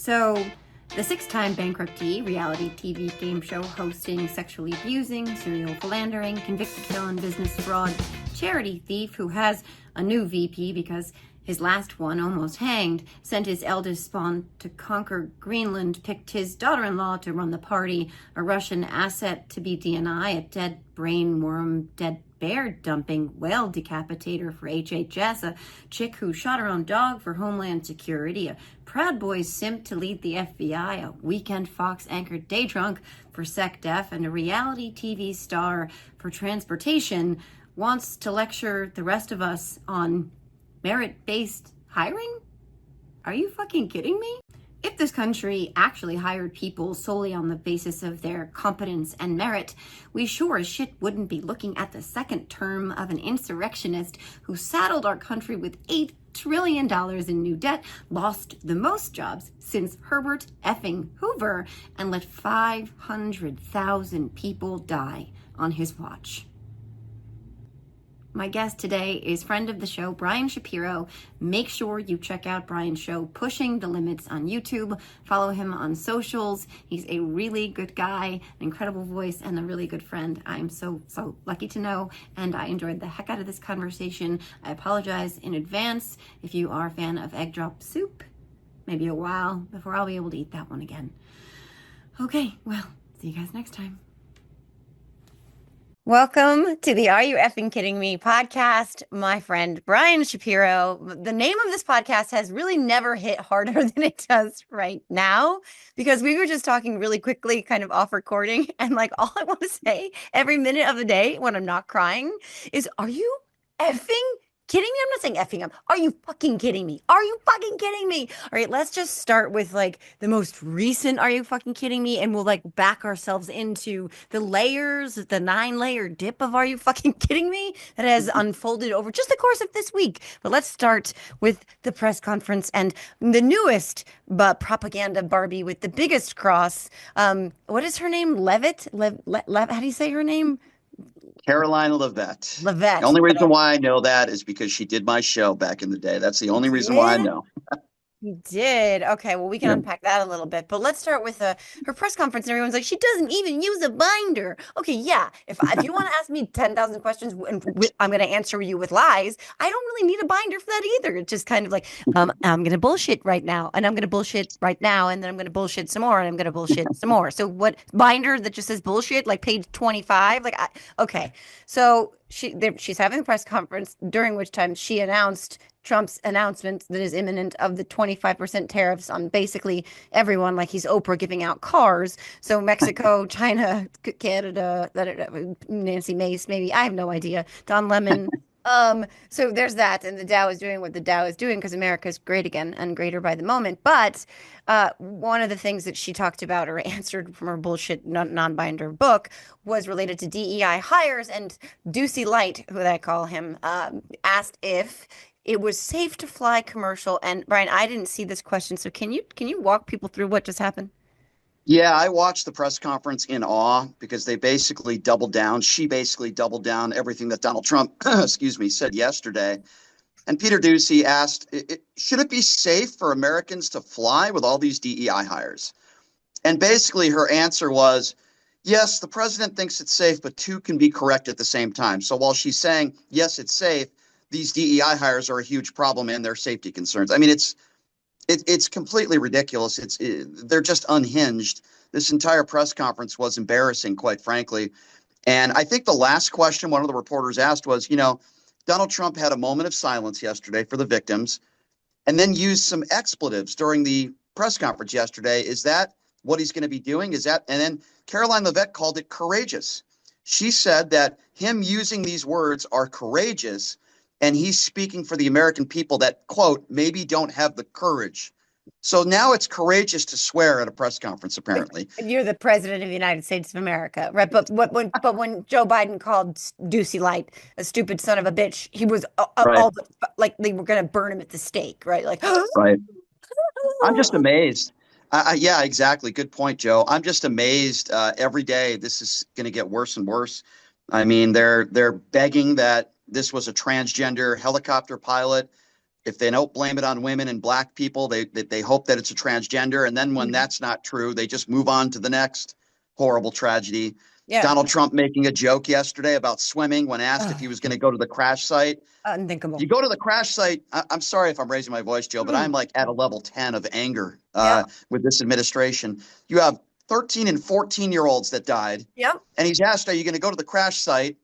So, the six-time bankruptcy, reality TV game show hosting, sexually abusing, serial philandering, convicted felon, business fraud, charity thief who has a new VP because his last one almost hanged, sent his eldest spawn to conquer Greenland, picked his daughter-in-law to run the party, a Russian asset to be DNI, a dead brain worm, dead bear dumping, whale decapitator for HHS, a chick who shot her own dog for Homeland Security, a Proud Boys simp to lead the FBI, a weekend Fox anchored day drunk for SecDef, and a reality TV star for transportation wants to lecture the rest of us on merit-based hiring? Are you fucking kidding me? If this country actually hired people solely on the basis of their competence and merit, we sure as shit wouldn't be looking at the second term of an insurrectionist who saddled our country with $8 trillion in new debt, lost the most jobs since Herbert effing Hoover, and let 500,000 people die on his watch. My guest today is friend of the show, Brian Shapiro. Make sure you check out Brian's show, Pushing the Limits, on YouTube. Follow him on socials. He's a really good guy, an incredible voice, and a really good friend. I'm so lucky to know, and I enjoyed the heck out of this conversation. I apologize in advance if you are a fan of egg drop soup. Maybe a while before I'll be able to eat that one again. Okay, well, see you guys next time. Welcome to the Are You Effing Kidding Me podcast, my friend Brian Shapiro. The name of this podcast has really never hit harder than it does right now because we were just talking really quickly, kind of off recording. And like all I want to say every minute of the day when I'm not crying is, are you effing kidding me? I'm not saying effing. Are you fucking kidding me? Are you fucking kidding me? All right, let's just start with like the most recent are you fucking kidding me? And we'll like back ourselves into the layers, the 9-layer dip of are you fucking kidding me that has unfolded over just the course of this week. But let's start with the press conference and the newest propaganda Barbie with the biggest cross. What is her name? Levitt? How do you say her name? Carolina Levitt. Levitt. The only reason why I know that is because she did my show back in the day. That's the only reason why I know. You did. Okay, well, we can unpack that a little bit. But let's start with her press conference. And everyone's like, she doesn't even use a binder. Okay, yeah. If you want to ask me 10,000 questions and I'm going to answer you with lies, I don't really need a binder for that either. It's just kind of like, I'm going to bullshit right now. And I'm going to bullshit right now. And then I'm going to bullshit some more. And I'm going to bullshit some more. So what binder that just says bullshit, like page 25? Okay. So she's having a press conference during which time she announced Trump's announcement that is imminent of the 25% tariffs on basically everyone, like he's Oprah giving out cars. So Mexico, China, Canada, Nancy Mace, maybe, I have no idea. Don Lemon. So there's that, and the Dow is doing what the Dow is doing because America is great again and greater by the moment. But one of the things that she talked about or answered from her bullshit non-binder book was related to DEI hires, and Deucey Light, who I call him, asked if it was safe to fly commercial. And Brian, I didn't see this question, so can you walk people through what just happened? Yeah, I watched the press conference in awe because they basically doubled down. She basically doubled down everything that Donald Trump, said yesterday. And Peter Doocy asked, should it be safe for Americans to fly with all these DEI hires? And basically her answer was, yes, the president thinks it's safe, but two can be correct at the same time. So while she's saying, yes, it's safe, these DEI hires are a huge problem and their safety concerns. I mean, it's completely ridiculous. They're just unhinged. This entire press conference was embarrassing, quite frankly. And I think the last question one of the reporters asked was, Donald Trump had a moment of silence yesterday for the victims and then used some expletives during the press conference yesterday. Is that what he's going to be doing? And then Caroline Levitt called it courageous. She said that him using these words are courageous, and he's speaking for the American people that, quote, maybe don't have the courage. So now it's courageous to swear at a press conference, apparently. You're the president of the United States of America, right? But when Joe Biden called Deucey Light a stupid son of a bitch, he was all like they were going to burn him at the stake, right? Like, right. I'm just amazed. Yeah, exactly. Good point, Joe. I'm just amazed every day. This is going to get worse and worse. I mean, they're begging that this was a transgender helicopter pilot. if they don't blame it on women and black people, they hope that it's a transgender. And then when that's not true, they just move on to the next horrible tragedy. Yeah. Donald Trump making a joke yesterday about swimming when asked if he Ugh, was going to go to the crash site. unthinkable. You go to the crash site. I'm sorry if I'm raising my voice, Joe, but I'm Mm. like at a level 10 of anger Yep. with this administration. You have 13 and 14-year-olds that died. Yep. And he's asked, are you going to go to the crash site?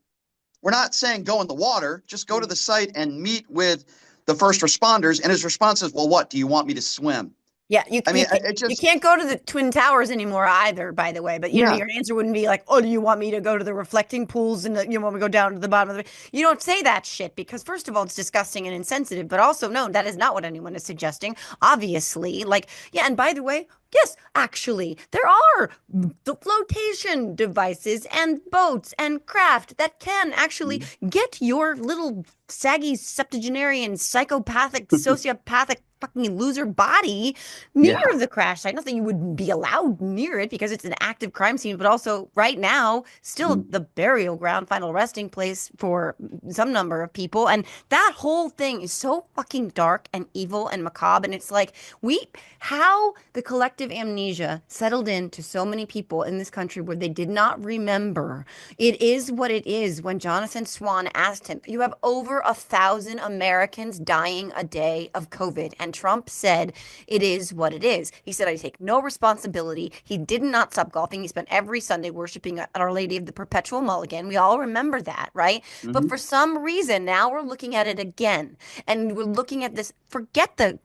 We're not saying go in the water, just go to Mm. the site and meet with the first responders. And his response is, well, what? Do you want me to swim? Yeah, I mean, it you just, can't go to the Twin Towers anymore either, by the way. But yeah. your answer wouldn't be like, "Oh, do you want me to go to the reflecting pools and you want me to go down to the bottom of the?" You don't say that shit because first of all, it's disgusting and insensitive. But also, no, that is not what anyone is suggesting. Obviously, like, yeah. And by the way, yes, actually, there are the flotation devices and boats and craft that can actually get your little saggy septuagenarian psychopathic sociopathic fucking loser body near Yeah. the crash site. Not that you wouldn't be allowed near it because it's an active crime scene, but also right now, still the burial ground, final resting place for some number of people. And that whole thing is so fucking dark and evil and macabre. And it's like, how the collective amnesia settled into so many people in this country where they did not remember. It is what it is. When Jonathan Swan asked him, you have over 1,000 Americans dying a day of COVID. And Trump said, it is what it is. He said, I take no responsibility. He did not stop golfing. He spent every Sunday worshiping at Our Lady of the Perpetual Mulligan. We all remember that, right? But Mm-hmm. for some reason, now we're looking at it again. And we're looking at this, forget the,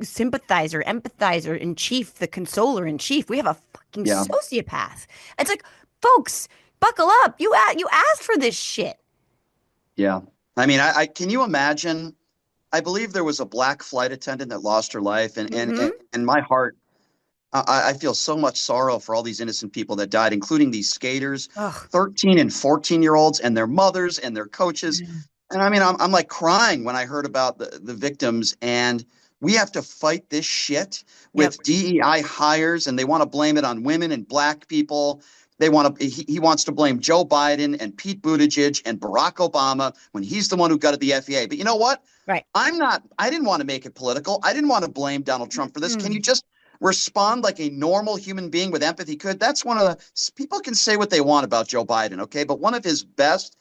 sympathizer, empathizer in chief, the consoler in chief. We have a fucking Yeah. sociopath. It's like, folks, buckle up. You asked for this shit. Yeah. I mean, I can you imagine? I believe there was a black flight attendant that lost her life, and Mm-hmm. my heart, I feel so much sorrow for all these innocent people that died, including these skaters, Ugh. 13 and 14-year-olds, and their mothers and their coaches. Yeah. And I mean, I'm like crying when I heard about the victims, and we have to fight this shit Yep. with DEI hires, and they want to blame it on women and black people. They want to. He wants to blame Joe Biden and Pete Buttigieg and Barack Obama when he's the one who gutted the FEA. But you know what? Right. I'm not. I didn't want to make it political. I didn't want to blame Donald Trump for this. Can you Mm. just respond like a normal human being with empathy could? That's one of the people can say what they want about Joe Biden, okay? But one of his best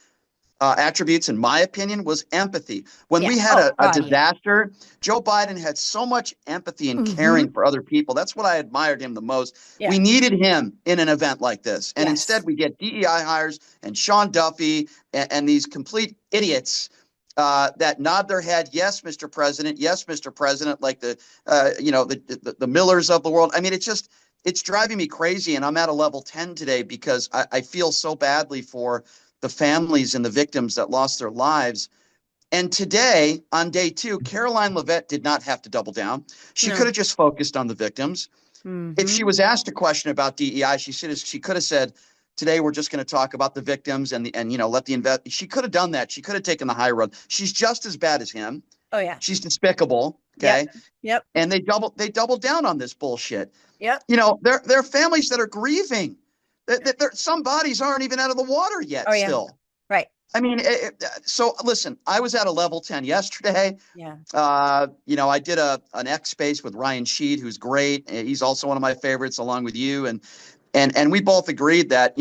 attributes, in my opinion, was empathy. When Yeah. we had Oh a God, yeah. disaster, Joe Biden had so much empathy and Mm-hmm. caring for other people. That's what I admired him the most. Yeah. We needed him in an event like this. And instead, Yes. we get DEI hires and Sean Duffy and these complete idiots that nod their head, yes, Mr. President, yes, Mr. President, like the Millers of the world. I mean, it's driving me crazy, and I'm at a level 10 today because I feel so badly for the families and the victims that lost their lives. And today, on day 2, Caroline Leavitt did not have to double down. She could No. have just focused on the victims. If she Mm-hmm. was asked a question about DEI, she could have said, today we're just going to talk about the victims and let the invest. She could have done that. She could have taken the high road. She's just as bad as him. Oh yeah. She's despicable. Yep. Okay. Yep. And they doubled down on this bullshit. Yep. There are families that are grieving. Some bodies aren't even out of the water Oh yet yeah. still. Right. I mean, so listen, I was at a level 10 yesterday. Yeah. I did an X space with Ryan Sheed, who's great. He's also one of my favorites, along with you. And we both agreed that,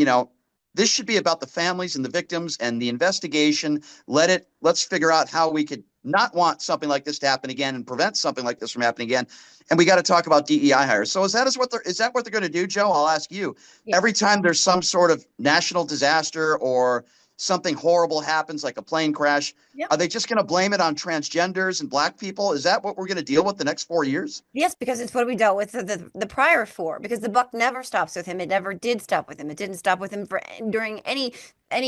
this should be about the families and the victims and the investigation. Let's figure out how we could not want something like this to happen again and prevent something like this from happening again. And we got to talk about DEI hires. So is that what they're going to do, Joe? I'll ask you. Yeah. Every time there's some sort of national disaster or something horrible happens, like a plane crash, Yep. are they just going to blame it on transgenders and black people? Is that what we're going to deal with the next 4 years? Yes, because it's what we dealt with the prior 4. Because the buck never stops with him. It never did stop with him. It didn't stop with him during any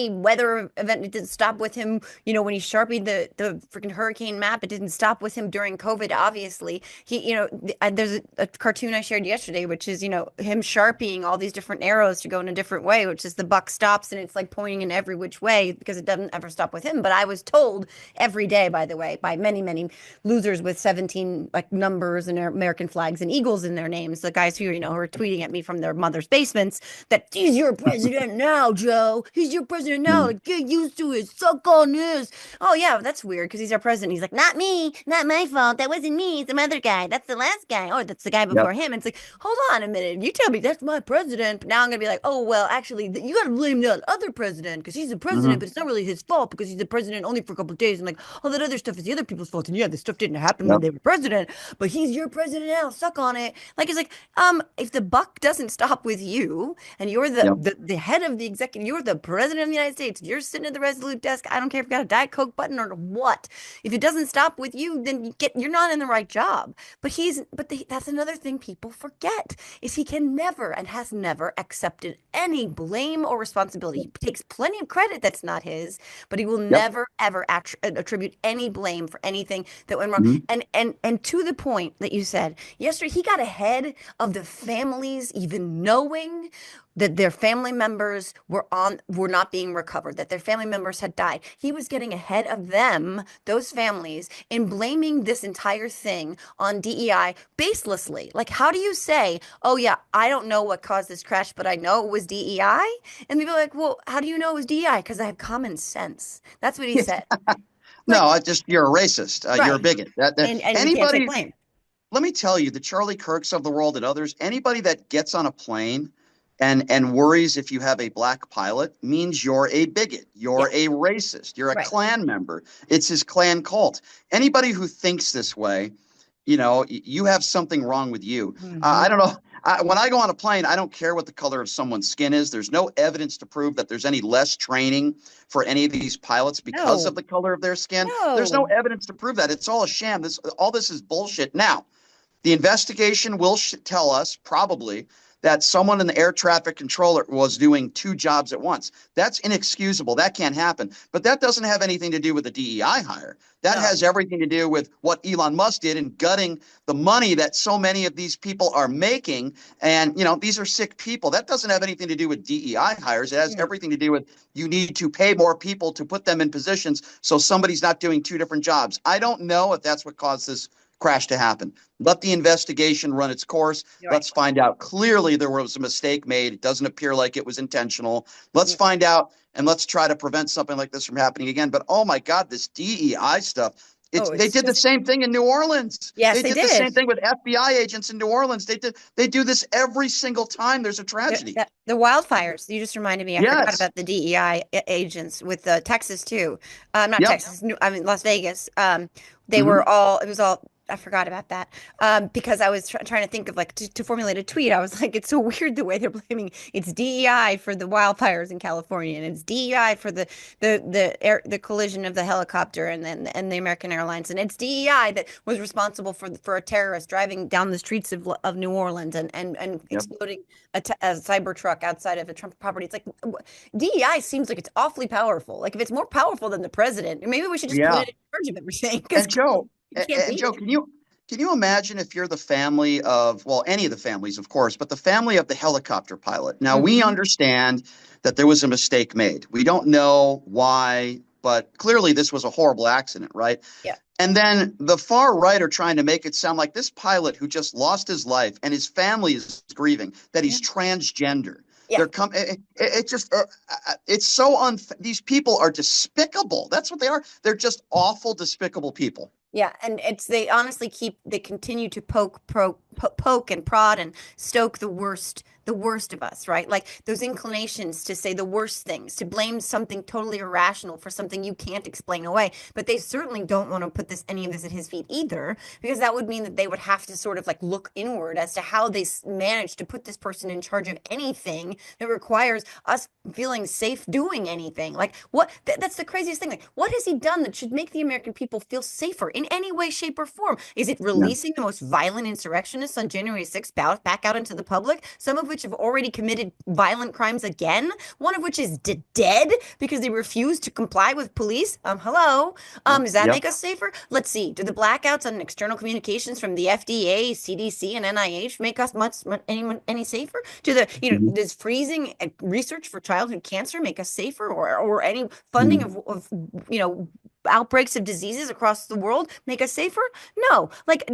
weather event. It didn't stop with him. When he sharpied the freaking hurricane map. It didn't stop with him during COVID. Obviously, there's a cartoon I shared yesterday, which is him sharpieing all these different arrows to go in a different way, which is the buck stops and it's like pointing in every which way because it doesn't ever stop with him. But I was told every day, by the way, by many, many losers with 17 like numbers and American flags and eagles in their names, the guys who, who are tweeting at me from their mother's basements, that he's your president now, Joe. He's your president now. Mm. Like, get used to it. Suck on this. Oh, yeah, that's weird because he's our president. He's like, not me. Not my fault. That wasn't me. Some other guy. That's the last guy. Oh, that's the guy before Yep. him. And it's like, hold on a minute. You tell me that's my president. But now I'm going to be like, oh, well, actually, you got to blame that other president because he's the president, Hmm. but it's not really his fault because he's the president only for a couple of days. And like, all that other stuff is the other people's fault. And yeah, this stuff didn't happen when Yep. they were president, but he's your president now. Suck on it. Like, it's like, if the buck doesn't stop with you and you're Yep. the head of the executive, you're the president of the United States, you're sitting at the Resolute desk. I don't care if you got a Diet Coke button or what. If it doesn't stop with you, then you're not in the right job. That's another thing people forget is he can never and has never accepted any blame or responsibility. He takes plenty of credit that's not his, but he will Yep. never ever attribute any blame for anything that went wrong. Mhm. And to the point that you said yesterday, he got ahead of the families even knowing that their family members were not being recovered, that their family members had died. He was getting ahead of them, those families, in blaming this entire thing on DEI baselessly. Like, how do you say, oh yeah, I don't know what caused this crash, but I know it was DEI? And people are like, well, how do you know it was DEI? Because I have common sense. That's what he said. No, Like, I just you're a racist. You're a right. bigot. That And you can't take anybody. blame. Let me tell you, the Charlie Kirks of the world and others, anybody that gets on a plane and worries if you have a black pilot means you're a bigot, Yeah, you're a racist, you're a right. Klan member. It's his Klan cult. Anybody who thinks this way, you have something wrong with you. I Hmm. don't know. When I go on a plane, I don't care what the color of someone's skin is. There's no evidence to prove that there's any less training for any of these pilots because of No, the color of their skin. There's no no. evidence to prove that. It's all a sham. All this is bullshit. Now, the investigation will tell us probably that someone in the air traffic controller was doing two jobs at once. That's inexcusable. That can't happen. But that doesn't have anything to do with the DEI hire. That No. has everything to do with what Elon Musk did in gutting the money that so many of these people are making. And, these are sick people. That doesn't have anything to do with DEI hires. It has Mm. everything to do with you need to pay more people to put them in positions so somebody's not doing two different jobs. I don't know if that's what caused this crash to happen. Let the investigation run its course. You're right. Let's find out. Clearly, there was a mistake made. It doesn't appear like it was intentional. Let's Mm. find out and let's try to prevent something like this from happening again. But oh my God, this DEI stuff. Oh, They it's did the just, same thing in New Orleans. yes, They they did the did. same thing with FBI agents in New Orleans. They do this every single time there's a tragedy. The wildfires. You just reminded me. I forgot Yes. about the DEI agents with Texas too. Not Yep. Texas. I mean Las Vegas. They Hmm. were all. It was all. I forgot about that. Because I was trying to think of like to formulate a tweet. I was like, it's so weird the way they're blaming. It's DEI for the wildfires in California, and it's DEI for the collision of the helicopter and the American Airlines, and it's DEI that was responsible for a terrorist driving down the streets of New Orleans and Yep. exploding a cyber truck outside of a Trump property. It's like DEI seems like it's awfully powerful. Like if it's more powerful than the president, maybe we should just put Yeah. it in charge of everything because And Joe, you can't beat Joe, it. can you imagine if you're the family of, well, any of the families, of course, but the family of the helicopter pilot? Now, we Hmm. understand that there was a mistake made. We don't know why, but clearly this was a horrible accident, right? Yeah. And then the far right are trying to make it sound like this pilot who just lost his life and his family is grieving that Yeah. he's transgender. Yeah. It just it's so these people are despicable. That's what they are. They're just awful, despicable people. Yeah, and they continue to poke and prod and stoke the worst of us, right? Like those inclinations to say the worst things, to blame something totally irrational for something you can't explain away. But they certainly don't want to put any of this at his feet either, because that would mean that they would have to sort of like look inward as to how they managed to put this person in charge of anything that requires us feeling safe doing anything. Like that's the craziest thing. Like what has he done that should make the American people feel safer in any way, shape, or form? Is it Yeah. releasing the most violent insurrectionists on January 6th back out into the public, some of which have already committed violent crimes again, one of which is dead because they refuse to comply with police? Hello. Yep. Does that Yep. make us safer? Let's see. Do the blackouts on external communications from the FDA, CDC, and NIH make us any safer? Mhm. Does freezing research for childhood cancer make us safer, or any funding Mhm. of outbreaks of diseases across the world make us safer? No. Like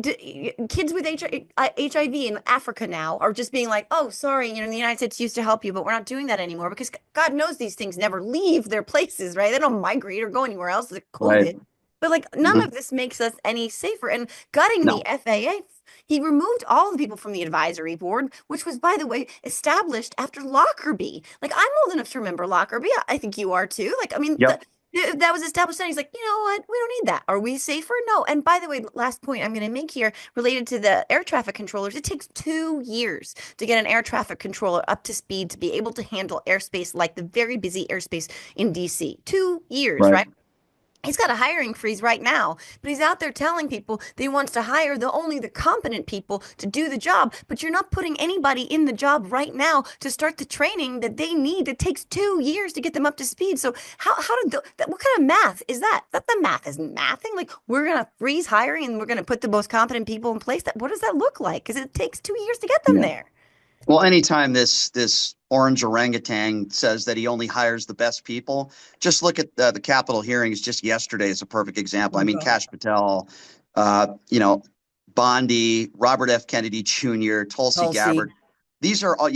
kids with HIV in Africa now are just being like, oh, sorry, the United States used to help you, but we're not doing that anymore because God knows these things never leave their places, right? They don't migrate or go anywhere else. The Right. COVID. But like none Mhm. of this makes us any safer. And gutting the No. FAA, he removed all the people from the advisory board, which was, by the way, established after Lockerbie. Like I'm old enough to remember Lockerbie. I think you are too. Like, I mean, Yep. that was established. And he's like, you know what? We don't need that. Are we safer? No. And by the way, last point I'm going to make here related to the air traffic controllers. It takes 2 years to get an air traffic controller up to speed to be able to handle airspace like the very busy airspace in DC. 2 years, Right. right? He's got a hiring freeze right now, but he's out there telling people that he wants to hire only the competent people to do the job. But you're not putting anybody in the job right now to start the training that they need. It takes 2 years to get them up to speed. So how did what kind of math is that? That the math isn't mathing. Like we're gonna freeze hiring and we're gonna put the most competent people in place. That what does that look like? Because it takes 2 years to get them Yeah. there. Well, anytime this orange orangutan says that he only hires the best people, just look at the Capitol hearings just yesterday is a perfect example. I Oh mean, God. Kash Patel, uh, you know, Bondi, Robert F. Kennedy Jr., Tulsi Tulsi. Gabbard. These are all,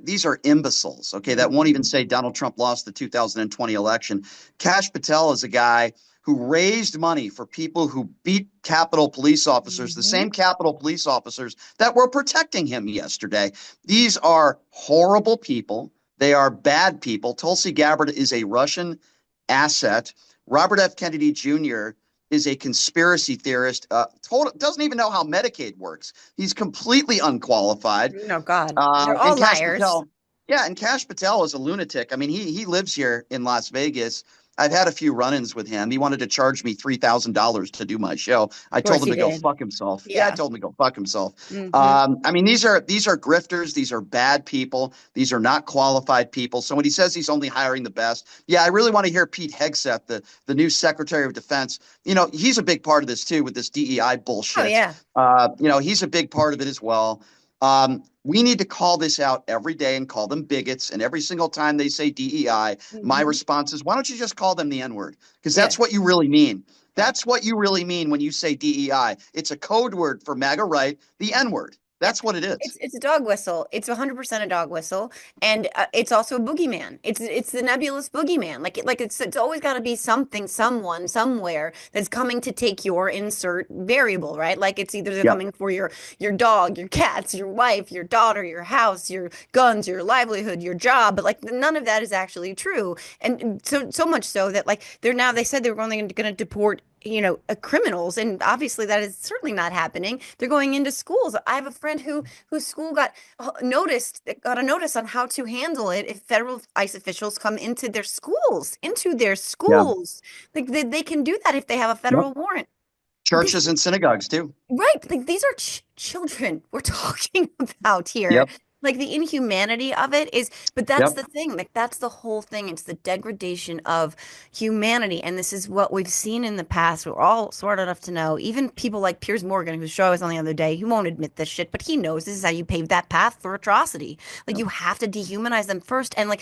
these are imbeciles. Okay, that won't even Mhm. say Donald Trump lost the 2020 election. Kash Patel is a guy who raised money for people who beat Capitol police officers, the Mhm. same Capitol police officers that were protecting him yesterday. These are horrible people. They are bad people. Tulsi Gabbard is a Russian asset. Robert F. Kennedy Jr. is a conspiracy theorist. Doesn't even know how Medicaid works. He's completely unqualified. No God. They're all And Kash liars. Patel, yeah, and Kash Patel is a lunatic. I mean, he lives here in Las Vegas. I've had a few run-ins with him. He wanted to charge me $3,000 to do my show. I Of told course him he to go did. fuck himself. Yeah, I Yeah. told him to go fuck himself. Hmm. I mean, these are grifters. These are bad people. These are not qualified people. So when he says he's only hiring the best, yeah, I really want to hear Pete Hegseth, the new Secretary of Defense. He's a big part of this too with this DEI Oh bullshit. yeah. He's a big part of it as well. We need to call this out every day and call them bigots. And every single time they say DEI, my Hmm. response is, why don't you just call them the N-word? Because Yeah. that's what you really mean. Right. That's what you really mean when you say DEI. It's a code word for MAGA right, the N-word. Yeah. That's what it is. It's a dog whistle. It's 100% a dog whistle, and it's also a boogeyman. It's the nebulous boogeyman. It's always got to be something, someone, somewhere that's coming to take your insert variable, right? Like it's either they're Yep. coming for your dog, your cats, your wife, your daughter, your house, your guns, your livelihood, your job, but like none of that is actually true. And so much so that like they said they were only going to deport criminals, and obviously that is certainly not happening. They're going into schools. I have a friend whose school got a notice on how to handle it if federal ICE officials come into their Yeah. schools. Like they can do that if they have a Yep. federal warrant. This Churches and synagogues too. Right. Like these are ch children we're talking about here. Yep. Like the inhumanity of it is, but that's Yep. the thing. Like that's the whole thing. It's the degradation of humanity. And this is what we've seen in the past. We're all smart enough to know. Even people like Piers Morgan, whose show I was on the other day, he won't admit this shit, but he knows this is how you pave that path for atrocity. Like Yep. you have to dehumanize them first. And like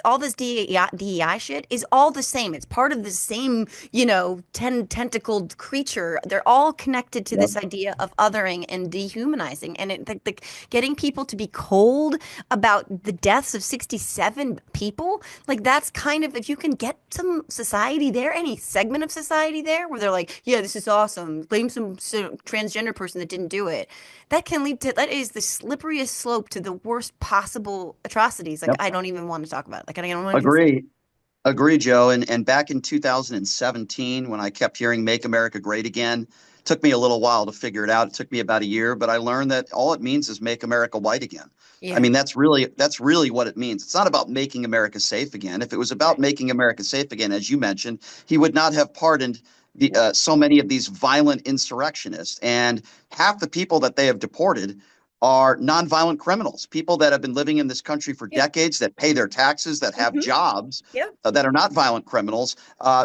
all this DEI shit is all the same. It's part of the same, tentacled creature. They're all connected to Yep. this idea of othering and dehumanizing. And getting people to be cold about the deaths of 67 people, like that's kind of, if you can get some society there, any segment of society there, where they're like, yeah, this is awesome, blame some transgender person that didn't do it, that is the slipperiest slope to the worst possible atrocities. Like Yep. I don't even want to talk about it. Like I don't want to even say it. Agree. Agree, Joe. And back in 2017, when I kept hearing "Make America Great Again," took me a little while to figure it out. It took me about a year, but I learned that all it means is "Make America White Again." I Yeah. mean, that's really what it means. It's not about making America safe again. If it was about Right. making America safe again, as you mentioned, he would not have pardoned so many of these violent insurrectionists. And half the people that they have deported are nonviolent criminals, people that have been living in this country for Yeah. decades, that pay their taxes, that have Hmm. jobs, Yeah. that are not violent criminals.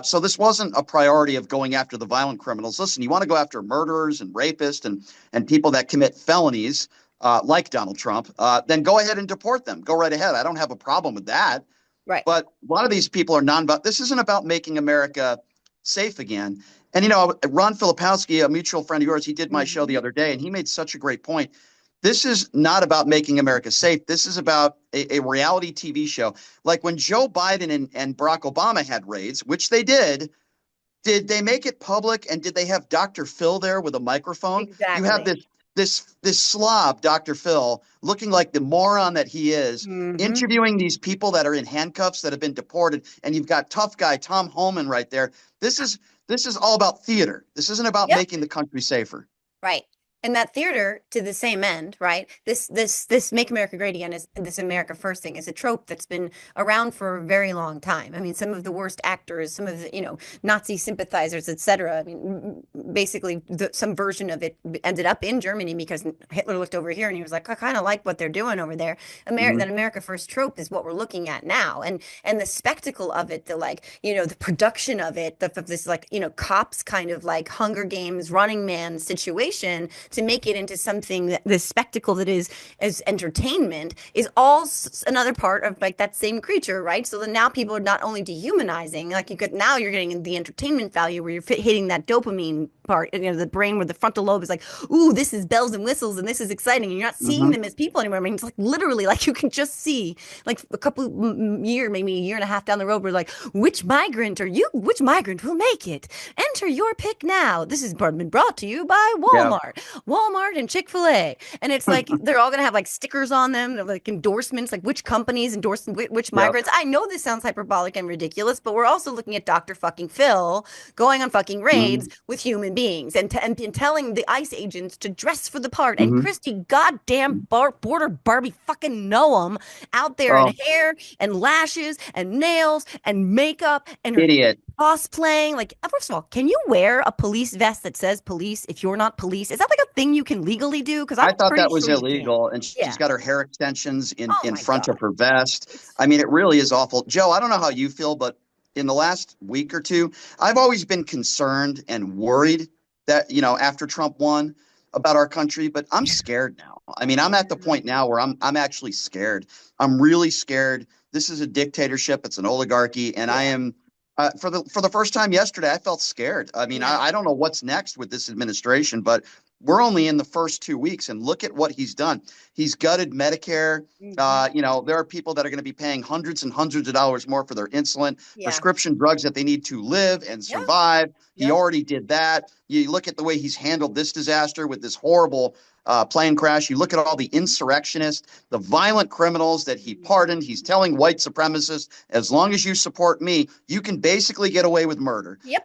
So this wasn't a priority of going after the violent criminals. Listen, you want to go after murderers and rapists and people that commit felonies like Donald Trump, then go ahead and deport them. Go right ahead. I don't have a problem with that. Right. But a lot of these people are non. This isn't about making America safe again. And, you know, Ron Filipowski, a mutual friend of yours, he did my show the Mhm. other day, and he made such a great point. This is not about making America safe. This is about a reality TV show. Like when Joe Biden and Barack Obama had raids, which they did they make it public, and did they have Dr. Phil there with a microphone? You have Exactly. this slob, Dr. Phil, looking like the moron that he is, Hmm. interviewing these people that are in handcuffs that have been deported, and you've got tough guy Tom Homan right there. This is all about theater. This isn't about Yep. making the country safer. Right. And that theater to the same end, right? This Make America Great Again is this America First thing is a trope that's been around for a very long time. I mean, some of the worst actors, some of the, Nazi sympathizers, etc. I mean, basically some version of it ended up in Germany because Hitler looked over here and he was like, I kind of like what they're doing over there. Mhm. That America First trope is what we're looking at now. And the spectacle of it, the like, the production of it, this like, cops kind of like Hunger Games Running Man situation to make it into something that this spectacle that is as entertainment is all another part of like that same creature, right? So then now people are not only dehumanizing, like now you're getting the entertainment value where you're hitting that dopamine part, the brain where the frontal lobe is like, ooh, this is bells and whistles and this is exciting. And you're not seeing Mhm. them as people anymore. I mean, it's like literally like you can just see like a couple maybe a year and a half down the road, we're like, which migrant are you? Which migrant will make it? Enter your pick now. This has been brought to you by Yeah. Walmart and Chick-fil-A. And it's like they're all going to have like stickers on them, like endorsements, like which companies endorse which Yep. migrants. I know this sounds hyperbolic and ridiculous, but we're also looking at Dr. fucking Phil going on fucking raids Mhm. with human beings and telling the ICE agents to dress for the part. And Mhm. Christy goddamn border Barbie fucking Noam out there in Oh, hair and lashes and nails and makeup and her idiot. cosplaying. Like, first of all, can you wear a police vest that says police if you're not police? Is that like a thing you can legally do? Because I'm I thought pretty that was sure you can. illegal. And she's Yeah. got her hair extensions in, Oh in my front of God. her vest. It's I mean, it really is awful. Joe, I don't know how you feel, but in the last week or two, I've always been concerned and worried that, after Trump won about our country, but I'm scared now. I mean, I'm at the point now where I'm actually scared. I'm really scared. This is a dictatorship. It's an oligarchy. And I yeah. am for the first time yesterday, I felt scared. I mean, Yeah. I don't know what's next with this administration, but we're only in the first 2 weeks, and look at what he's done. He's gutted Medicare. Hmm. There are people that are going to be paying hundreds and hundreds of dollars more for their insulin, Yeah. prescription drugs that they need to live and Yeah. survive. He Yep. already did that. You look at the way he's handled this disaster with this horrible plane crash. You look at all the insurrectionists, the violent criminals that he pardoned. He's telling white supremacists, as long as you support me, you can basically get away with murder. Yep.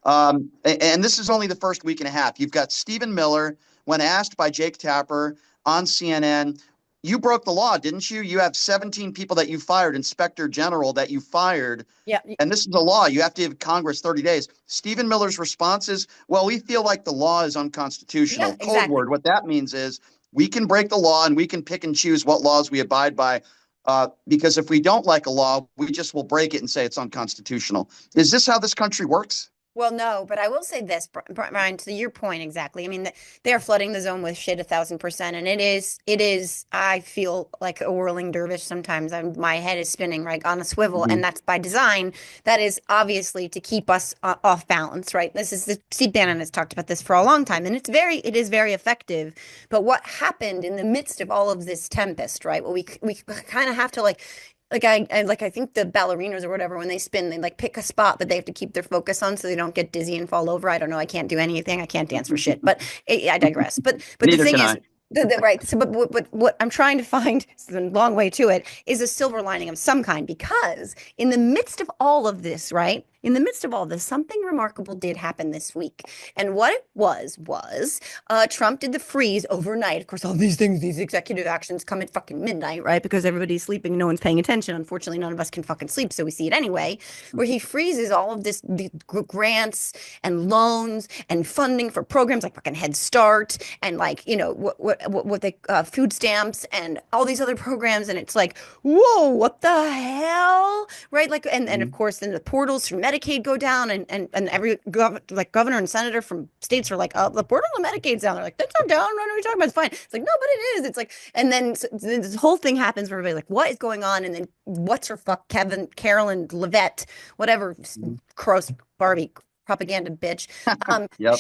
And this is only the first week and a half. You've got Stephen Miller, when asked by Jake Tapper on CNN, you broke the law, didn't you? You have 17 people that you fired, inspector general that you fired. Yeah. And this is a law. You have to give Congress 30 days. Stephen Miller's response is, well, we feel like the law is Yeah. unconstitutional. Code Exactly. word. What that means is we can break the law and we can pick and choose what laws we abide by. Because if we don't like a law, we just will break it and say it's unconstitutional. Is this how this country works? Well, no, but I will say this, Brian, to your point exactly. I mean, they are flooding the zone with shit 1,000%, and it is. I feel like a whirling dervish sometimes. My head is spinning right on a swivel, Mm-hmm. and that's by design. That is obviously to keep us off balance, right? Steve Bannon has talked about this for a long time, and it is very effective. But what happened in the midst of all of this tempest, right? Well, we kind of have to I think the ballerinas or whatever, when they spin, they like pick a spot that they have to keep their focus on so they don't get dizzy and fall over. I don't know. I can't do anything. I can't dance for shit. But I digress. But the Neither thing can is, I. right. So, but what I'm trying to find, it's a long way to it, is a silver lining of some kind because in the midst of all of this, right? In the midst of all this, something remarkable did happen this week. And what it was Trump did the freeze overnight. Of course, all these things, these executive actions come at fucking midnight, right? Because everybody's sleeping, no one's paying attention. Unfortunately, none of us can fucking sleep, so we see it anyway. Where he freezes all of the grants and loans and funding for programs like fucking Head Start and like what they food stamps and all these other programs, and it's like, whoa, what the hell, right? Like, and of course, then the portals for Medicaid go down, and every governor and senator from states are like, the portal to Medicaid's down. They're like, that's not down. What are we talking about? It's fine. It's like, no, but it is. It's like, and then so this whole thing happens where everybody's like, what is going on? And then what's her fuck, Carolyn Levitt, whatever, gross Barbie propaganda bitch. Yep.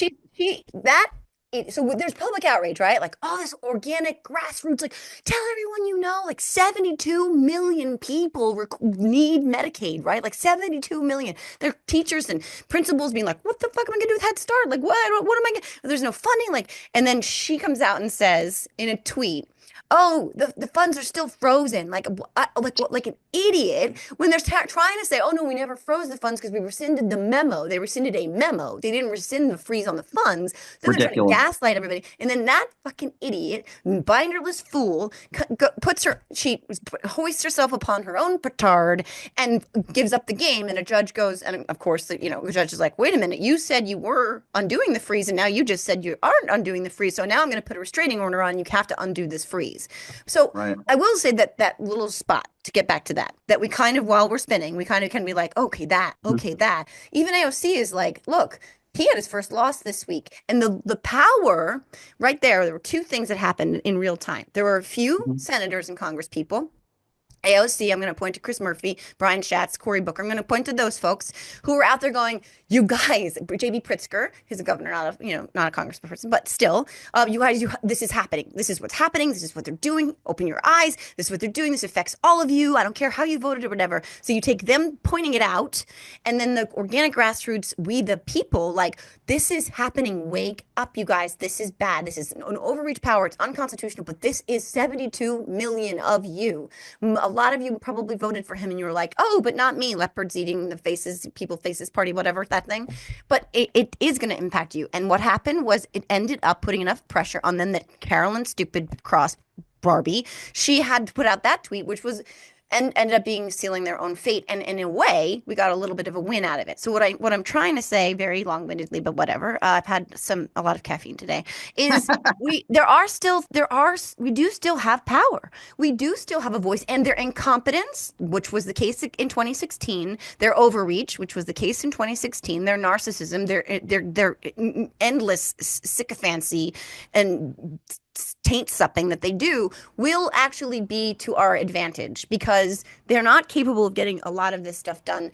So there's public outrage, right? Like all this organic grassroots, like tell everyone you know, like 72 million people need Medicaid, right? Like 72 million. There are teachers and principals being like, what the fuck am I gonna do with Head Start? Like, what am I gonna, there's no funding. Like, and then she comes out and says in a tweet, oh, the funds are still frozen. Like an idiot when they're trying to say, oh no, we never froze the funds because we rescinded the memo. They rescinded a memo. They didn't rescind the freeze on the funds. Then they're trying to Ridiculous. gaslight everybody. And then that fucking idiot, binderless fool, she hoists herself upon her own petard and gives up the game. And a judge goes, and of course, the judge is like, wait a minute, you said you were undoing the freeze, and now you just said you aren't undoing the freeze. So now I'm going to put a restraining order on you. Have to undo this freeze. So Right. I will say that little spot to get back to that we kind of, while we're spinning, we kind of can be like, okay, that. Even AOC is like, look, he had his first loss this week. And the power right there were two things that happened in real time. There were a few Mhm. senators and Congress people. AOC, I'm going to point to Chris Murphy, Brian Schatz, Cory Booker. I'm going to point to those folks who were out there going, you guys, JB Pritzker, who's a governor, not a congressperson, but still, you guys, this is happening. This is what's happening. This is what they're doing. Open your eyes. This is what they're doing. This affects all of you. I don't care how you voted or whatever. So you take them pointing it out, and then the organic grassroots, we the people, like, this is happening. Wake up, you guys. This is bad. This is an overreach power. It's unconstitutional, but this is 72 million of you. A lot of you probably voted for him and you were like, oh, but not me. Leopards eating the faces, people faces party, whatever, that thing. But it is going to impact you. And what happened was it ended up putting enough pressure on them that Carolyn Stupid Cross Barbie, she had to put out that tweet, which was and ended up being sealing their own fate. And in a way, we got a little bit of a win out of it. So what I'm trying to say, very long-windedly, but whatever, I've had a lot of caffeine today, is we do still have power. We do still have a voice, and their incompetence, which was the case in 2016, their overreach, which was the case in 2016, their narcissism, their endless sycophancy and taint something that they do will actually be to our advantage because they're not capable of getting a lot of this stuff done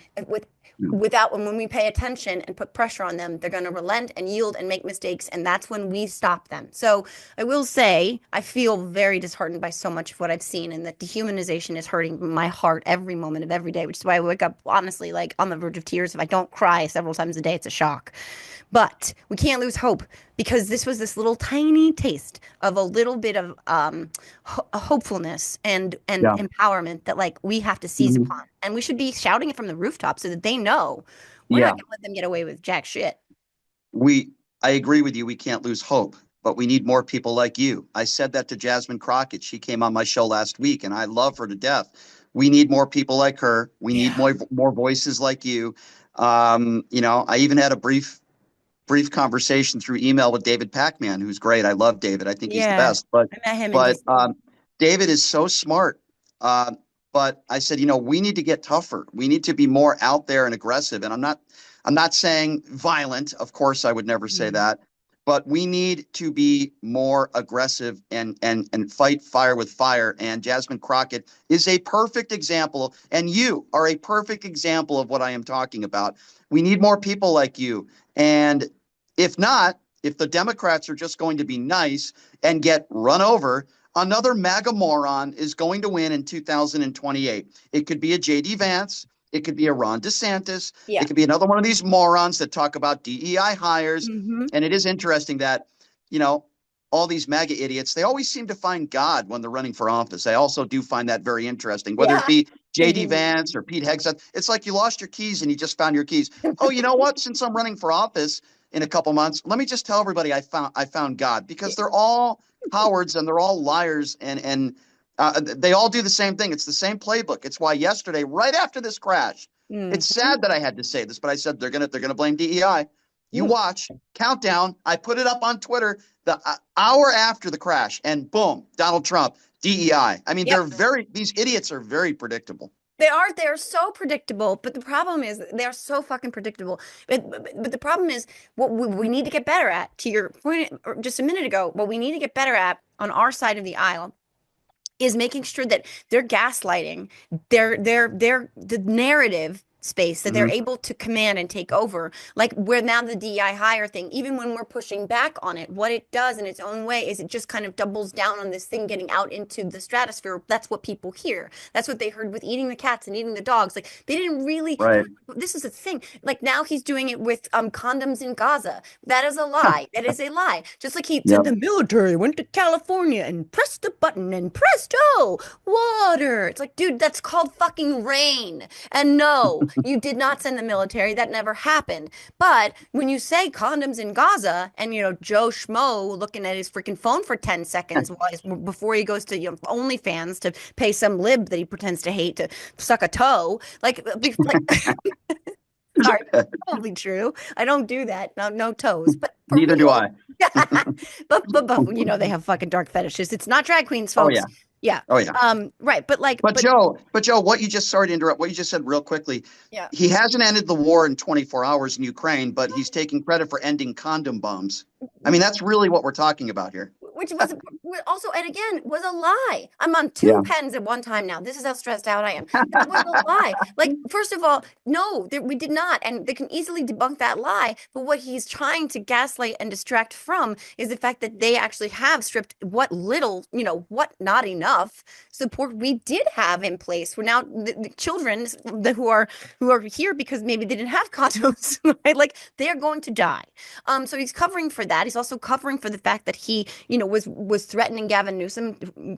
without when we pay attention and put pressure on them, they're going to relent and yield and make mistakes, and that's when we stop them. So I will say I feel very disheartened by so much of what I've seen, and that dehumanization is hurting my heart every moment of every day, which is why I wake up honestly like on the verge of tears. If I don't cry several times a day, it's a shock. But we can't lose hope because this was this little tiny taste of a little bit of hopefulness and Yeah. empowerment that like we have to seize Mhm. upon, and we should be shouting it from the rooftop so that they know we're not Yeah. going to let them get away with jack shit. We, I agree with you. We can't lose hope, but we need more people like you. I said that to Jasmine Crockett. She came on my show last week, and I love her to death. We need more people like her. We need Yeah. more voices like you. I even had a brief conversation through email with David Pacman, who's great. I love David. I think he's the Yeah. best. But I met him in but DC. David is so smart. Uh, but I said, we need to get tougher. We need to be more out there and aggressive. And I'm not saying violent. Of course, I would never say Mhm. that. But we need to be more aggressive and fight fire with fire. And Jasmine Crockett is a perfect example. And you are a perfect example of what I am talking about. We need more people like you. And if not, if the Democrats are just going to be nice and get run over, another MAGA moron is going to win in 2028. It could be a JD Vance. It could be a Ron DeSantis. Yeah. It could be another one of these morons that talk about DEI hires. Hmm. And it is interesting that, you know, all these MAGA idiots, they always seem to find God when they're running for office. I also do find that very interesting, whether it Yeah. be JD Vance or Pete Hegseth. It's like you lost your keys and you just found your keys. Oh, you know what? Since I'm running for office in a couple months, let me just tell everybody I found God, because they're all cowards and they're all liars, and they all do the same thing. It's the same playbook. It's why yesterday, right after this crash, it's Hmm. sad that I had to say this, but I said they're gonna blame DEI. You watch countdown. I put it up on Twitter the hour after the crash, and boom, Donald Trump, DEI. I mean, Yep. these idiots are very predictable. They're so predictable, but the problem is they're so fucking predictable. But the problem is what we need to get better at, to your point just a minute ago, what we need to get better at on our side of the aisle is making sure that they're gaslighting the narrative space that they're Hmm. able to command and take over. Like where now the DEI hire thing, even when we're pushing back on it, what it does in its own way is it just kind of doubles down on this thing getting out into the stratosphere. That's what people hear. That's what they heard with eating the cats and eating the dogs. Like they didn't really, Right. this is a thing. Like now he's doing it with condoms in Gaza. That is a lie. That is a lie. Just like he said, Yep. the military went to California and pressed the button and presto, water. It's like, dude, that's called fucking rain. And no, you did not send the military. That never happened. But when you say condoms in Gaza and, Joe Schmo looking at his freaking phone for 10 seconds before he goes to, OnlyFans to pay some lib that he pretends to hate to suck a toe, like sorry, probably true. I don't do that. No, no toes, but for Neither do real. I. But they have fucking dark fetishes. It's not drag queens, Oh folks. yeah. Yeah. Oh yeah. Right. But Joe, sorry to interrupt, what you just said real quickly, Yeah. he hasn't ended the war in 24 hours in Ukraine, but he's taking credit for ending condom bombs. I mean, that's really what we're talking about here. Which was also, and again, was a lie. I'm on two Yeah. pens at one time now. This is how stressed out I am. That was a lie. Like, first of all, no, we did not. And they can easily debunk that lie. But what he's trying to gaslight and distract from is the fact that they actually have stripped what little, what not enough support we did have in place. We're now the children who are here because maybe they didn't have condoms, right? Like they are going to die. So he's covering for that. He's also covering for the fact that he, was threatening Gavin Newsom,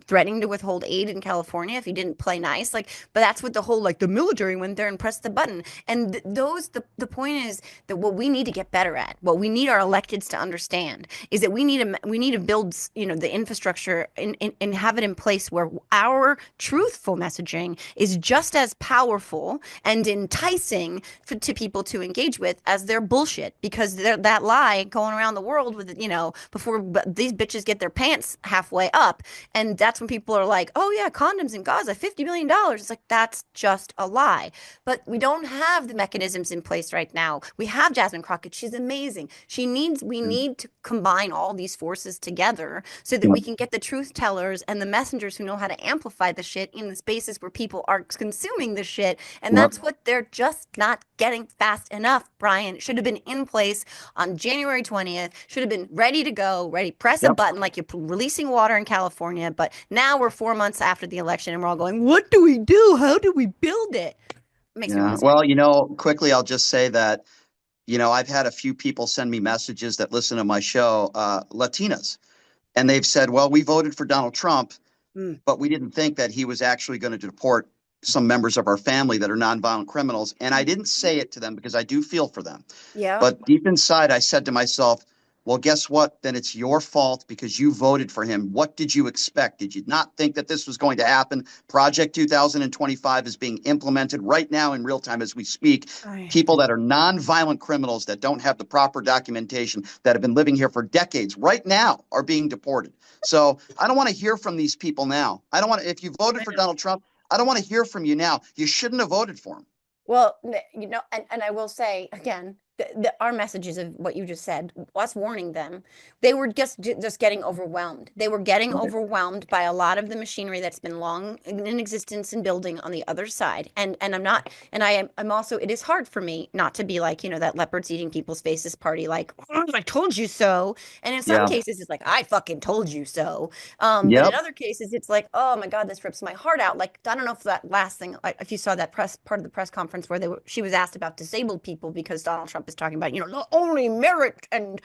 threatening to withhold aid in California if he didn't play nice. Like, but that's what the whole like the military went there and pressed the button. And the point is that what we need to get better at, what we need our electeds to understand, is that we need to build, the infrastructure and have it in place where our truthful messaging is just as powerful and enticing to people to engage with as their bullshit, because that lie going around the world with, before these bitches get their pants halfway up. And that's when people are like, oh yeah, condoms in Gaza, $50 million. It's like, that's just a lie. But we don't have the mechanisms in place right now. We have Jasmine Crockett. She's amazing. We need to combine all these forces together so that we Yep. can get the truth tellers and the messengers who know how to amplify the shit in the spaces where people are consuming the shit. And Yep. that's what they're just not getting fast enough, Brian. It should have been in place on January 20th, should have been ready to go, ready, press a Yep. button like you're releasing water in California. But now we're 4 months after the election and we're all going, what do we do? How do we build it? It makes me Yeah. miserable. Well, quickly, I'll just say that, I've had a few people send me messages that listen to my show, Latinas, and they've said, well, we voted for Donald Trump, Mm. but we didn't think that he was actually going to deport some members of our family that are nonviolent criminals. And I didn't say it to them because I do feel for them. Yeah. But deep inside, I said to myself, well, guess what? Then it's your fault because you voted for him. What did you expect? Did you not think that this was going to happen? Project 2025 is being implemented right now in real time as we speak. People that are nonviolent criminals that don't have the proper documentation, that have been living here for decades, right now are being deported. So I don't want to hear from these people now. I don't want to, if you voted for Donald Trump, I don't want to hear from you now. You shouldn't have voted for him. Well, and I will say again, our messages of what you just said, us warning them, they were just getting overwhelmed. They were getting Right. overwhelmed by a lot of the machinery that's been long in existence and building on the other side. And I'm not, and I'm also, it is hard for me not to be like, that leopards eating people's faces party, like, "Oh, I told you so." And in some Yeah. cases, it's like, I fucking told you so. But in Yep. other cases, it's like, oh my God, this rips my heart out. Like, I don't know if that last thing, if you saw that part of the press conference where she was asked about disabled people because Donald Trump is talking about, not only merit and,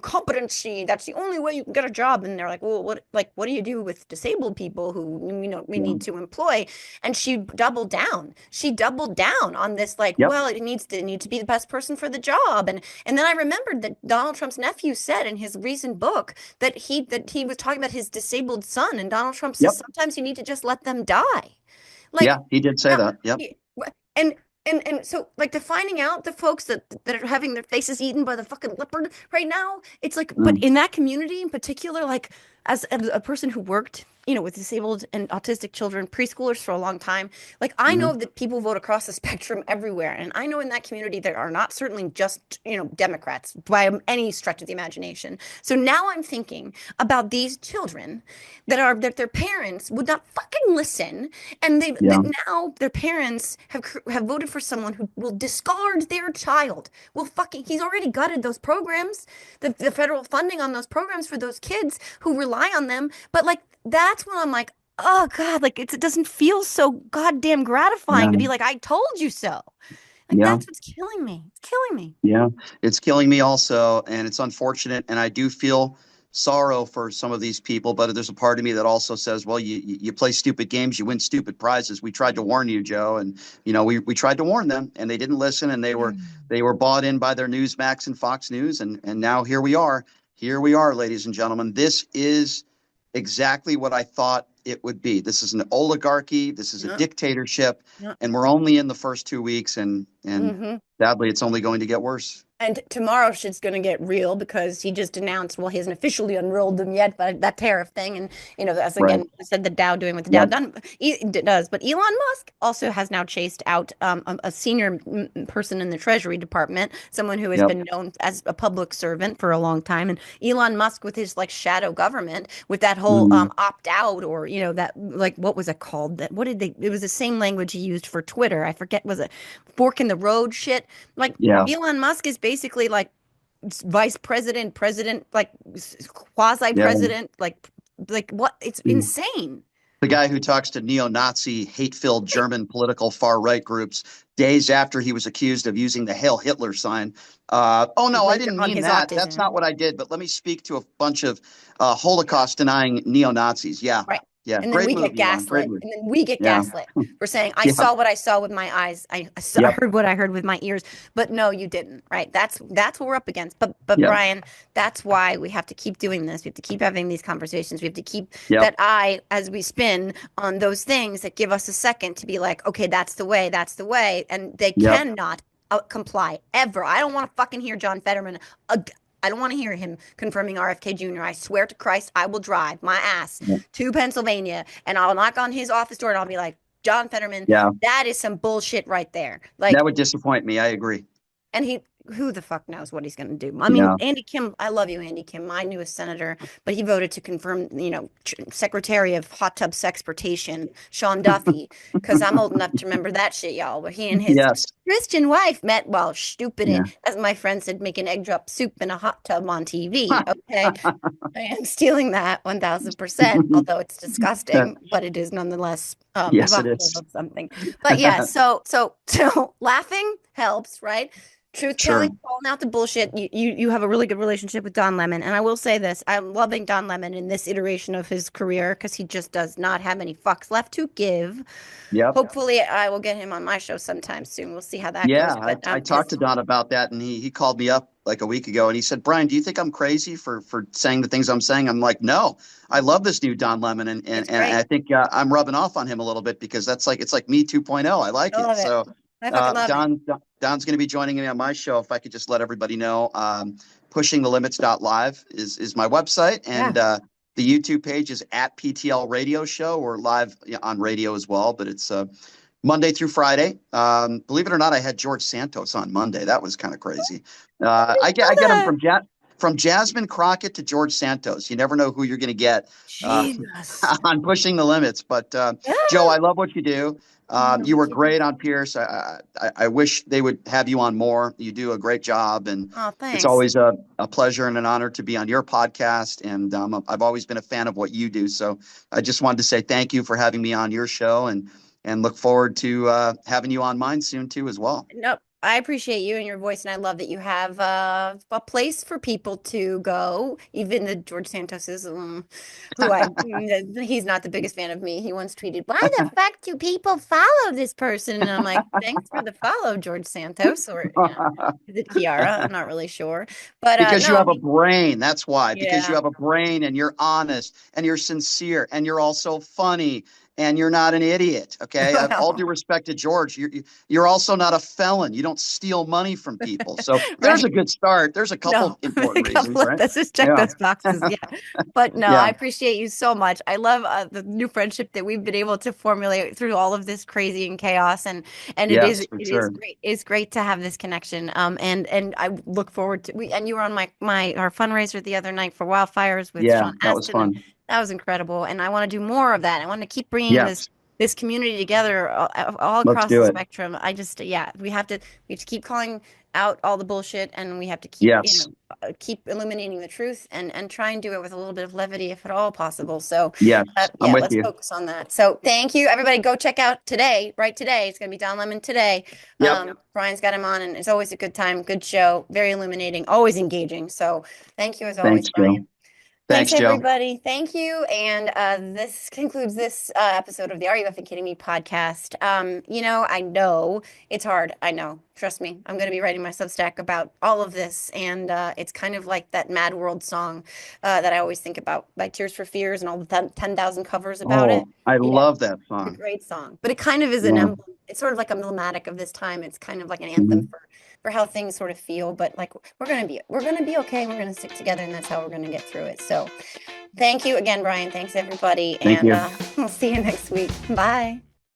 competency, that's the only way you can get a job. And they're like, well, what do you do with disabled people who, we Yeah. need to employ? And she doubled down. She doubled down on this, like, Yep. well, it needs to be the best person for the job. And then I remembered that Donald Trump's nephew said in his recent book that he was talking about his disabled son, and Donald Trump says Yep. sometimes you need to just let them die. Yeah, Like, he did say how, that. Yep. and and so like the finding out the folks that are having their faces eaten by the fucking leopard right now, it's like, but Mm. in that community in particular, like as a person who worked with disabled and autistic children, preschoolers for a long time. Like, I Hmm. know that people vote across the spectrum everywhere. And I know in that community there are not certainly just, Democrats by any stretch of the imagination. So now I'm thinking about these children that their parents would not fucking listen. And Yeah. that now their parents have voted for someone who will discard their child. He's already gutted those programs, the federal funding on those programs for those kids who rely on them. But like, that's when I'm like, oh God, like it doesn't feel so goddamn gratifying to Yeah. be like, I told you so. Like, Yeah. that's what's killing me. It's killing me. Yeah, it's killing me also, and it's unfortunate. And I do feel sorrow for some of these people, but there's a part of me that also says, well, you play stupid games, you win stupid prizes. We tried to warn you, Joe, and we tried to warn them, and they didn't listen, and they were bought in by their Newsmax and Fox News, and now here we are. Here we are, ladies and gentlemen. This is exactly what I thought it would be. This is an oligarchy. This is a No, dictatorship, no. and we're only in the first 2 weeks, and Hmm. sadly, it's only going to get worse. And tomorrow shit's going to get real because he just announced, well, he hasn't officially unrolled them yet, but that tariff thing. And, as Right. again, I said the Dow doing what the Dow Yep. done it does. But Elon Musk also has now chased out a senior person in the Treasury Department, someone who has Yep. been known as a public servant for a long time. And Elon Musk with his like shadow government, with that whole Mm, opt out, or, that, like, what was it called? It was the same language he used for Twitter. I forget, was it fork in the road shit? Like, yeah. Elon Musk is basically like vice president, president, like quasi Yeah. president, like what? It's Mm. insane. The guy who talks to neo-Nazi, hate-filled German political far-right groups days after he was accused of using the Hail Hitler sign. Oh, To no, I blame didn't on mean his that. That's autism. not what I did. But let me speak to a bunch of Holocaust-denying neo-Nazis. Yeah. Right. Yeah. And then Great we get move, Elon. Great gaslit. move. And then we get Yeah. gaslit for saying, I Yeah. saw what I saw with my eyes. I Yep. heard what I heard with my ears. But no, you didn't. Right. That's what we're up against. But Yep. Brian, that's why we have to keep doing this. We have to keep having these conversations. We have to keep Yep. that eye as we spin on those things that give us a second to be like, okay, that's the way. That's the way. And they Yep. cannot comply ever. I don't want to fucking hear John Fetterman. I don't want to hear him confirming RFK Jr. I swear to Christ, I will drive my ass to Pennsylvania and I'll knock on his office door and I'll be like, John Fetterman, Yeah. that is some bullshit right there. Like, That would disappoint me. I agree. and who the fuck knows what he's going to do? I mean, Yeah. Andy Kim, I love you, Andy Kim, my newest senator, but he voted to confirm, Secretary of Hot Tub Sexportation, Sean Duffy, because I'm old enough to remember that shit, y'all, where he and his Yes. Christian wife met while stupid, Yeah. as my friend said, making egg drop soup in a hot tub on TV. Okay. I am stealing that 1000%, although it's disgusting, but it is nonetheless Yes, it evocative is. of something. But yeah, so laughing helps, right? Truth Sure. telling, calling out the bullshit. You have a really good relationship with Don Lemon, and I will say this: I'm loving Don Lemon in this iteration of his career because he just does not have any fucks left to give. Yep. Hopefully, I will get him on my show sometime soon. We'll see how that Yeah, goes. But I talked to Don about that, and he called me up like a week ago, and he said, "Brian, do you think I'm crazy for saying the things I'm saying?" I'm like, "No, I love this new Don Lemon, and it's and great. I think I'm rubbing off on him a little bit because it's like me 2.0. I like I it. love it. So I fucking love it. Don's going to be joining me on my show. If I could just let everybody know, pushingthelimits.live is my website, Yeah. and the YouTube page is at PTL Radio Show. We're live on radio as well, but it's Monday through Friday. Believe it or not, I had George Santos on Monday. That was kind of crazy. I get him from Jasmine Crockett to George Santos. You never know who you're going to get Jesus. on Pushing the Limits. But Joe, I love what you do. You were great on Pierce. I wish they would have you on more. You do a great job, and Oh, it's thanks. always a pleasure and an honor to be on your podcast. And I've always been a fan of what you do. So I just wanted to say thank you for having me on your show, and look forward to having you on mine soon too as well. Nope. I appreciate you and your voice, and I love that you have a place for people to go. Even the George Santos is, he's not the biggest fan of me. He once tweeted, "Why the fuck do people follow this person?" And I'm like, "Thanks for the follow, George Santos." Or is it Kiara? I'm not really sure, but Because you no, have a brain. That's why. Because you yeah, have a brain and you're honest and you're sincere and you're also funny and you're not an idiot. Okay. All due Well, respect to George, you're also not a felon. You don't steal money from people. So there's a right. good start. There's a No, couple a important couple reasons, of, right? let's just check Yeah. those boxes. Yeah. But no, I Yeah. appreciate you so much. I love the new friendship that we've been able to formulate through all of this crazy and chaos. And Yes, for it is sure. great. It's great to have this connection. And I look forward to and you were on our fundraiser the other night for wildfires with Yeah, Sean that was Astin, and fun. that was incredible. And I want to do more of that. I want to keep bringing Yes, this community together all let's across the do it. spectrum. I just, yeah, we have to keep calling out all the bullshit, and we have to keep, Yes. keep illuminating the truth, and try and do it with a little bit of levity if at all possible. So, Yes, I'm yeah, with let's you. focus on that. So, thank you, everybody. Go check out today, right today. It's going to be Don Lemon today. Yep. Brian's got him on, and it's always a good time, good show, very illuminating, always engaging. So, thank you as always, Thanks, Joe. Brian. Thanks, Thanks, Joe. everybody. Thank you. And this concludes this episode of the Are You Effing Kidding Me podcast. I know it's hard. I know. Trust me. I'm going to be writing my Substack about all of this. And it's kind of like that Mad World song that I always think about by Tears for Fears and all the 10,000 covers about it. Oh, I You know, love that it's a song. great song. But it kind of is an Yeah. emblem. It's sort of like emblematic of this time. It's kind of like an anthem Mhm. for how things sort of feel, but like we're gonna be okay. We're gonna stick together, and that's how we're gonna get through it. So thank you again, Brian. Thanks everybody, Thank and you. we'll see you next week. Bye.